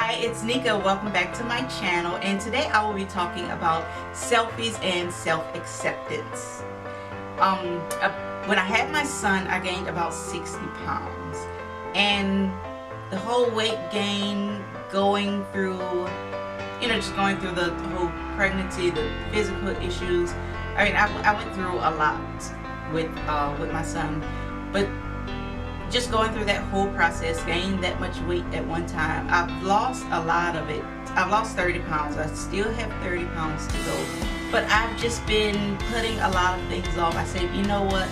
Hi, it's Nika. Welcome back to my channel, and today I will be talking about selfies and self-acceptance. When I had my son, I gained about 60 pounds, and the whole weight gain going through, just going through the whole pregnancy, the physical issues. I mean, I went through a lot with my son, but just going through that whole process, gaining that much weight at one time, I've lost a lot of it. I've lost 30 pounds. I still have 30 pounds to go. But I've just been putting a lot of things off. I said, you know what?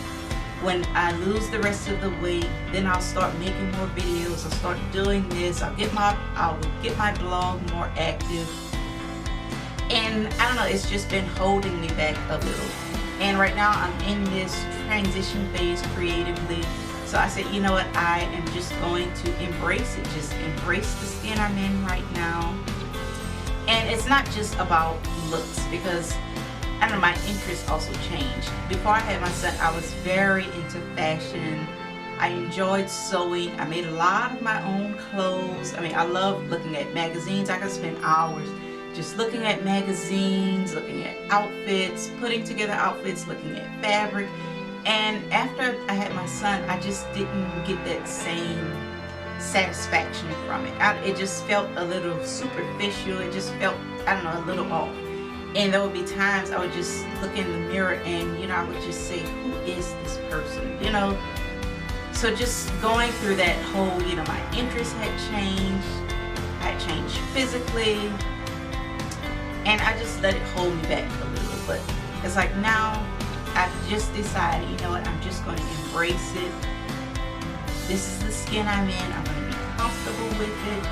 When I lose the rest of the weight, then I'll start making more videos. I'll start doing this. I'll get my blog more active. And I don't know, it's just been holding me back a little. And right now I'm in this transition phase creatively. So I said, you know what, I am just going to embrace it. Just embrace the skin I'm in right now. And it's not just about looks, because I don't know, my interests also changed. Before I had my son, I was very into fashion. I enjoyed sewing. I made a lot of my own clothes. I mean, I love looking at magazines. I could spend hours just looking at magazines, looking at outfits, putting together outfits, looking at fabric. And after I had my son, I just didn't get that same satisfaction from it. It just felt a little superficial. It just felt, I don't know, a little off. And there would be times I would just look in the mirror and, I would just say, who is this person? So just going through that whole, my interests had changed. I had changed physically. And I just let it hold me back a little. But it's like now, I've just decided, you know what, I'm just going to embrace it. This is the skin I'm in. I'm going to be comfortable with it.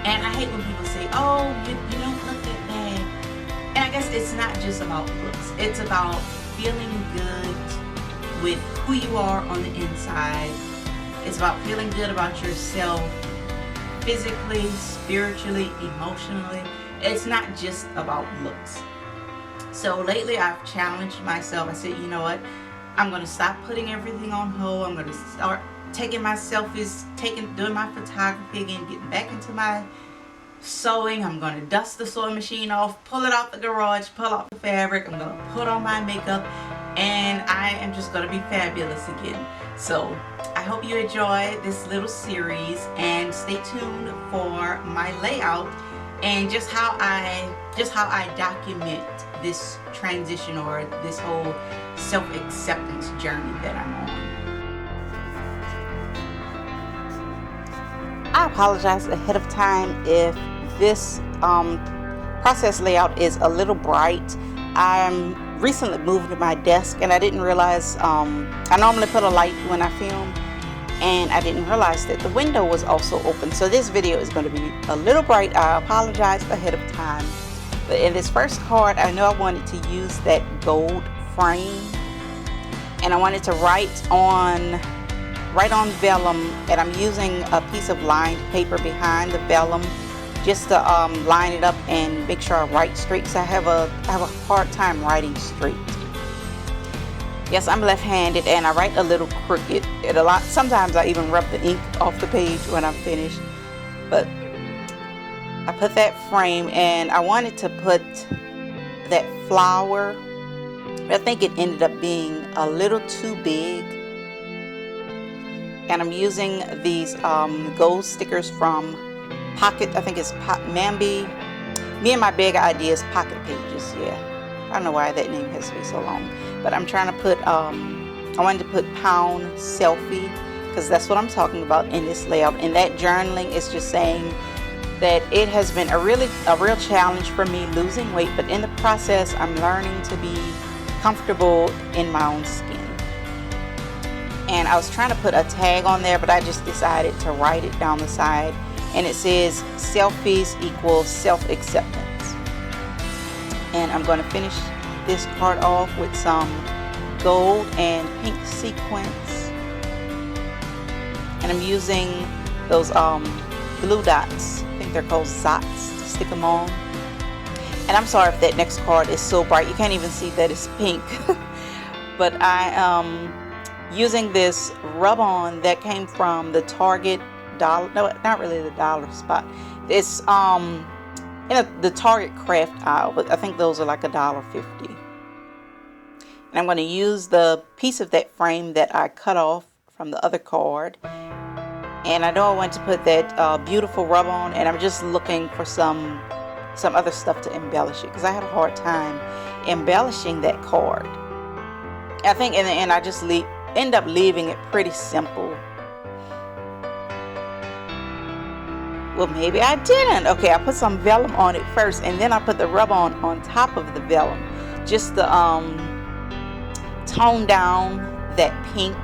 And I hate when people say, oh, you don't look that bad. And I guess it's not just about looks. It's about feeling good with who you are on the inside. It's about feeling good about yourself physically, spiritually, emotionally. It's not just about looks. So lately I've challenged myself. I said, you know what, I'm going to stop putting everything on hold. I'm going to start taking my selfies, doing my photography again, getting back into my sewing. I'm going to dust the sewing machine off, pull it out the garage, pull out the fabric. I'm going to put on my makeup, and I am just going to be fabulous again. So I hope you enjoy this little series, and stay tuned for my layout and just how I document this transition, or this whole self-acceptance journey that I'm on. I apologize ahead of time if this process layout is a little bright. I'm recently moved to my desk, and I didn't realize I normally put a light when I film, and I didn't realize that the window was also open. So this video is going to be a little bright. I apologize ahead of time. But in this first card, I know I wanted to use that gold frame, and I wanted to write on vellum, and I'm using a piece of lined paper behind the vellum just to line it up and make sure I write straight, because I have a hard time writing straight. Yes, I'm left-handed, and I write a little crooked. Sometimes I even rub the ink off the page when I'm finished. But I put that frame, and I wanted to put that flower. I think it ended up being a little too big. And I'm using these gold stickers from Pocket. I think it's Mambi. Me and my big idea is Pocket Pages. Yeah, I don't know why that name has to be so long. But I'm trying to put, I wanted to put pound selfie, because that's what I'm talking about in this layout. And that journaling is just saying that it has been a real challenge for me losing weight, but in the process I'm learning to be comfortable in my own skin. And I was trying to put a tag on there, but I just decided to write it down the side, and it says selfies equals self-acceptance. And I'm going to finish this card off with some gold and pink sequins, and I'm using those glue dots. I think they're called Zots, to stick them on. And I'm sorry if that next card is so bright you can't even see that it's pink. But I am using this rub-on that came from the Target dollar, no, not really the dollar spot. It's in the Target craft aisle, but I think those are like $1.50. And I'm going to use the piece of that frame that I cut off from the other card. And I know I want to put that beautiful rub on, and I'm just looking for some other stuff to embellish it, because I had a hard time embellishing that card. I think in the end I just end up leaving it pretty simple. Well, maybe I didn't. Okay, I put some vellum on it first, and then I put the rub on top of the vellum, just to tone down that pink.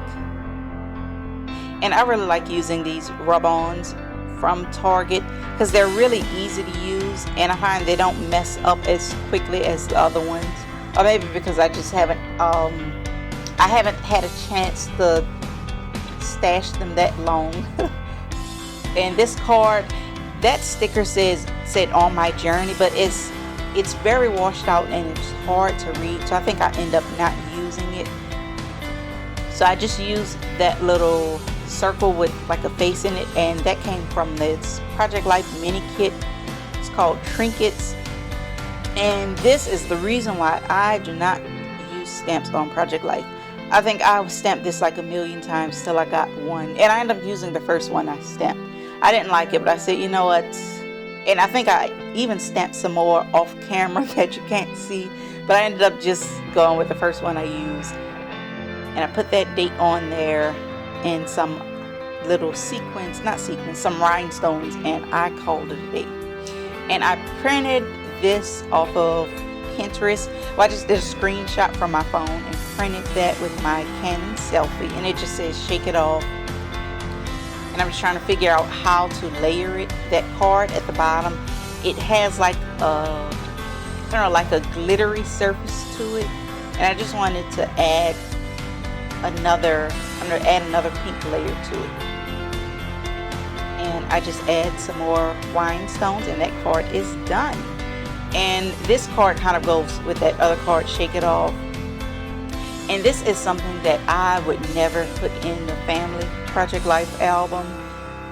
And I really like using these rub-ons from Target because they're really easy to use, and I find they don't mess up as quickly as the other ones. Or maybe because I just haven't had a chance to stash them that long. And this card, that sticker said on my journey, but it's very washed out and it's hard to read, so I think I end up not using it. So I just used that little circle with like a face in it, and that came from this Project Life mini kit. It's called Trinkets, and this is the reason why I do not use stamps on Project Life. I think I stamped this like a million times till I got one, and I ended up using the first one I stamped. I didn't like it, but I said, you know what, and I think I even stamped some more off camera that you can't see, but I ended up just going with the first one I used. And I put that date on there and some little some rhinestones, and I called it a day. And I printed this off of Pinterest. Well, I just did a screenshot from my phone and printed that with my Canon Selfie, and it just says shake it off. And I'm just trying to figure out how to layer it. That card at the bottom, it has like a glittery surface to it, and I just wanted to add another pink layer to it. And I just add some more rhinestones, and that card is done. And this card kind of goes with that other card, shake it off. And this is something that I would never put in the family Project Life album,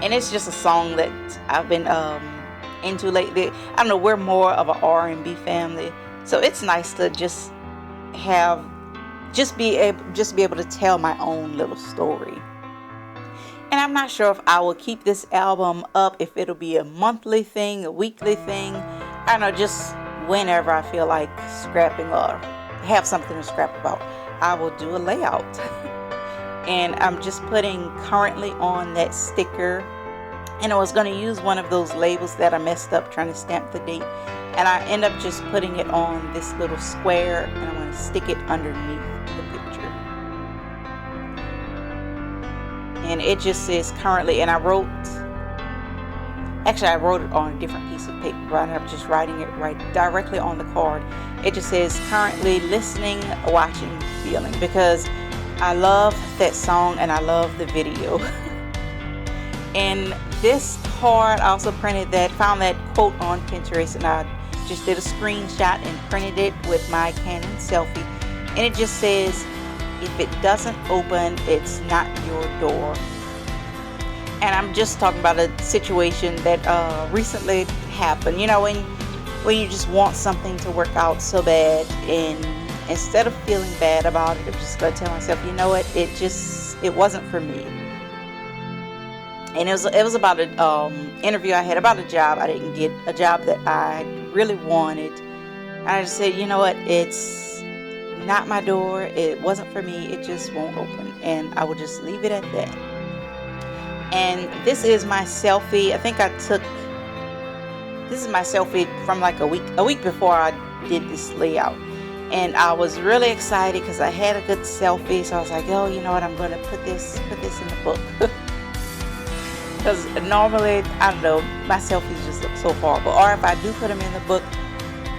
and it's just a song that I've been into lately. I don't know, we're more of an R&B family, so it's nice to just be able to tell my own little story. And I'm not sure if I will keep this album up, if it'll be a monthly thing, a weekly thing. I don't know, just whenever I feel like scrapping or have something to scrap about, I will do a layout. And I'm just putting currently on that sticker, and I was going to use one of those labels that I messed up trying to stamp the date, and I end up just putting it on this little square, and I'm going to stick it underneath the picture. And it just says currently, and I wrote it on a different piece of paper, but I ended up just writing it right directly on the card. It just says currently listening, watching, feeling, because I love that song and I love the video. And this card, I also found that quote on Pinterest, and I just did a screenshot and printed it with my Canon Selfie. And it just says, if it doesn't open, it's not your door. And I'm just talking about a situation that recently happened. You know, when you just want something to work out so bad, and instead of feeling bad about it, I'm just going to tell myself, you know what, it wasn't for me. And it was about an interview I had about a job I didn't get, a job that I really wanted. And I just said, you know what, it's not my door, it wasn't for me, it just won't open. And I would just leave it at that. And this is my selfie. I think this is my selfie from like a week before I did this layout. And I was really excited because I had a good selfie, so I was like, oh, you know what, I'm going to put this in the book. Because normally, I don't know, my selfies just look so horrible. Or if I do put them in the book,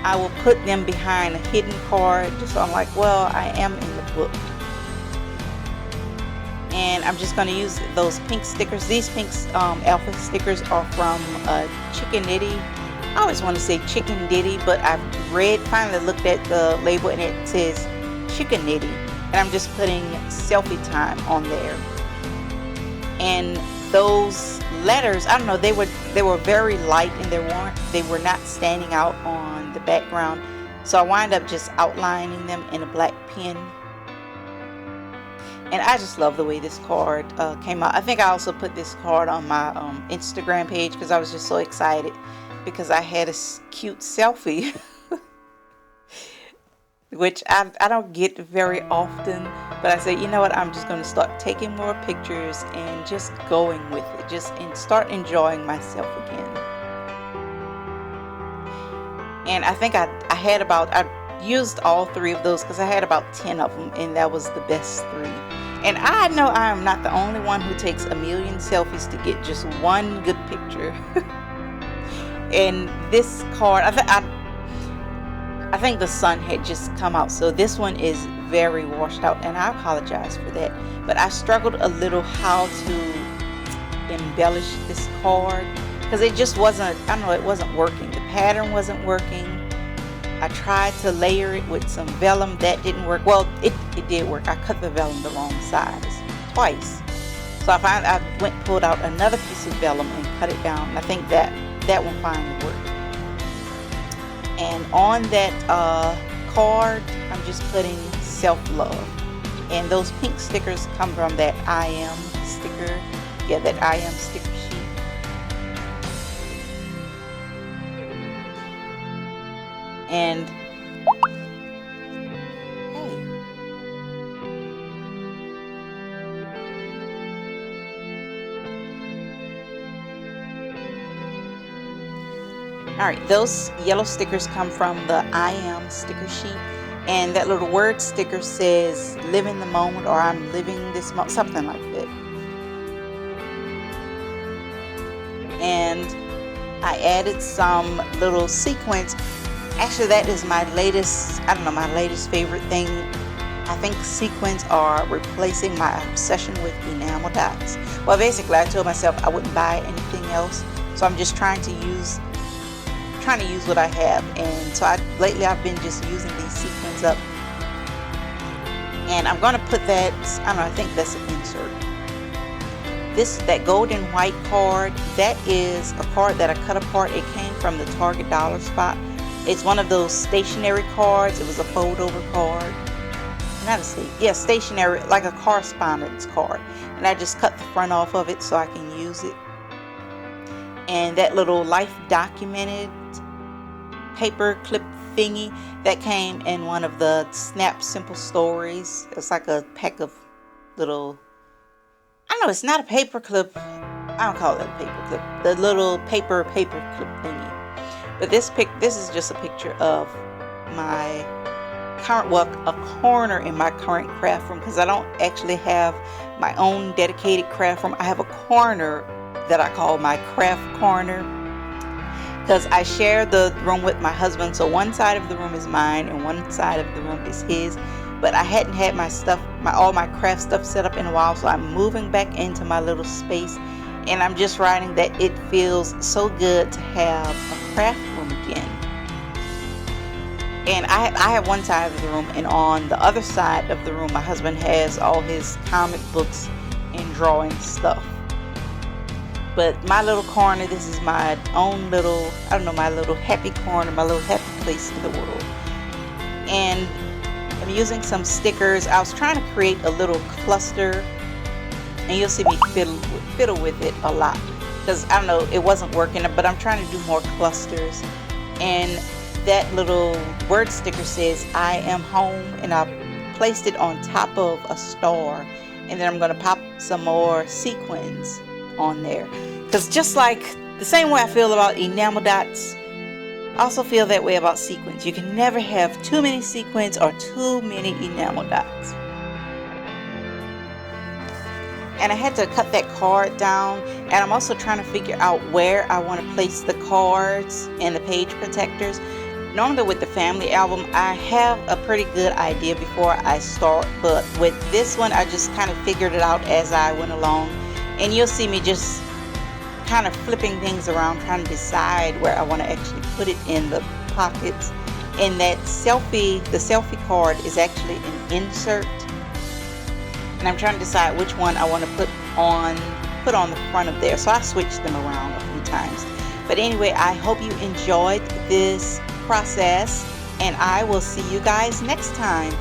I will put them behind a hidden card, just so I'm like, well, I am in the book. And I'm just going to use those pink stickers. These pink alpha stickers are from Chicken Nitty. I always want to say Chicken Ditty, but I've finally looked at the label, and it says Chicken Nitty. And I'm just putting selfie time on there. And those letters, I don't know, they were very light, and they were not standing out on the background. So I wind up just outlining them in a black pen. And I just love the way this card came out. I think I also put this card on my Instagram page because I was just so excited because I had a cute selfie, which I don't get very often. But I said, you know what, I'm just going to start taking more pictures and just going with it, and start enjoying myself again. And I think I used all 3 of those because I had about 10 of them, and that was the best 3. And I know I am not the only one who takes a million selfies to get just one good picture. And this card, I think the sun had just come out, so this one is very washed out, and I apologize for that. But I struggled a little how to embellish this card because it just wasn't, I don't know, it wasn't working. The pattern wasn't working. I tried to layer it with some vellum. That didn't work. Well, it did work. I cut the vellum the wrong size twice. So I pulled out another piece of vellum and cut it down. And I think that one finally worked. And on that card, I'm just putting self-love. And those pink stickers come from that I am sticker. Yeah, that I am sticker sheet. And hey, all right, those yellow stickers come from the I am sticker sheet, and that little word sticker says live in the moment, or I'm living this moment, something like that. And I added some little sequins. Actually, that is my latest, I don't know, my latest favorite thing. I think sequins are replacing my obsession with enamel dots. Well, basically, I told myself I wouldn't buy anything else, so I'm just trying to use what I have. And so lately I've been just using these sequins up. And I'm going to put that, I don't know, I think that's an insert. That gold and white card, that is a card that I cut apart. It came from the Target dollar spot. It's one of those stationary cards. It was a fold over card. Stationary, like a correspondence card. And I just cut the front off of it so I can use it. And that little life documented paper clip thingy, that came in one of the Snap Simple Stories. It's like a pack of little, I don't know, it's not a paper clip. I don't call it a paper clip. The little paper clip thingy. But this is just a picture of my a corner in my current craft room, because I don't actually have my own dedicated craft room. I have a corner that I call my craft corner, because I share the room with my husband. So one side of the room is mine and one side of the room is his. But I hadn't had all my craft stuff set up in a while, so I'm moving back into my little space. And I'm just writing that it feels so good to have a craft room again. And I have one side of the room, and on the other side of the room, my husband has all his comic books and drawing stuff. But my little corner, this is my own little, I don't know, my little happy corner, my little happy place in the world. And I'm using some stickers. I was trying to create a little cluster, and you'll see me fiddle with it a lot, because I don't know, it wasn't working, but I'm trying to do more clusters. And that little word sticker says I am home, and I placed it on top of a star, and then I'm going to pop some more sequins on there, because just like the same way I feel about enamel dots, I also feel that way about sequins. You can never have too many sequins or too many enamel dots. And I had to cut that card down, and I'm also trying to figure out where I want to place the cards and the page protectors. Normally with the family album, I have a pretty good idea before I start, but with this one, I just kind of figured it out as I went along. And you'll see me just kind of flipping things around, trying to decide where I want to actually put it in the pockets. And the selfie card is actually an insert. And I'm trying to decide which one I want to put on put on the front of there. So I switched them around a few times. But anyway, I hope you enjoyed this process, and I will see you guys next time.